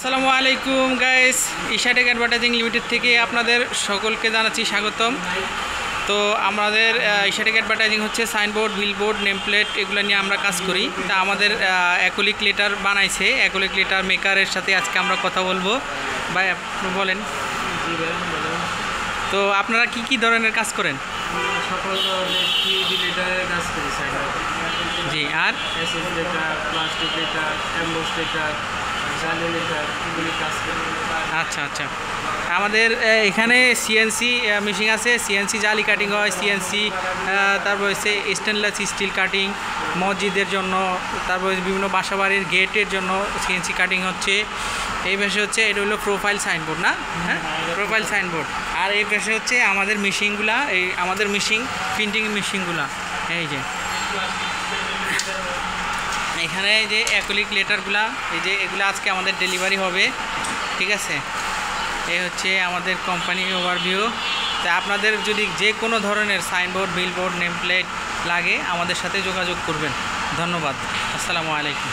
আসসালামু আলাইকুম guys, ইশাটেক advertising limited থেকে আপনাদের সকলকে জানাচ্ছি স্বাগতম। তো আমাদের ইশাটেক অ্যাডভার্টাইজিং হচ্ছে সাইনবোর্ড, বিলবোর্ড, নেমপ্লেট এগুলো নিয়ে আমরা কাজ করি। তা আমাদের অ্যাক্রিলিক লেটার বানাইছে, অ্যাক্রিলিক লেটার মেকারের সাথে আজকে আমরা কথা বলবো। ভাই আপনি বলেন। তো আপনারা কি কি ধরনের কাজ করেন? সকল ধরনের টিভি লেটারের কাজ করি সাইডে। জি, আর SS letter, plastic letter, emboss letter, জালি লেটার এগুলি কাজ করি। আচ্ছা আচ্ছা, আমাদের এখানে সিএনসি মেশিন আছে, সিএনসি জালি কাটিং হয়, সিএনসি তারপর হচ্ছে স্টেনলেস স্টিল কাটিং মসজিদের জন্য, তারপর বিভিন্ন বাসাবাড়ির গেটের জন্য সিএনসি কাটিং হচ্ছে। এই পাশে হচ্ছে এটা হলো প্রোফাইল সাইনবোর্ড না, হ্যাঁ প্রোফাইল সাইনবোর্ড। আর এই পাশে হচ্ছে আমাদের মেশিনগুলা, এই আমাদের মেশিন প্রিন্টিং মেশিনগুলা। এই যে এখানে যে অ্যাক্রিলিক লেটারগুলা, এই যে এগুলো আজকে আমাদের ডেলিভারি হবে, ঠিক আছে। এই হচ্ছে আমাদের কোম্পানি ওভারভিউ। তা আপনাদের যদি যে কোনো ধরনের সাইনবোর্ড, বিলবোর্ড, নেমপ্লেট লাগে আমাদের সাথে যোগাযোগ করবেন। ধন্যবাদ। আসসালামু আলাইকুম।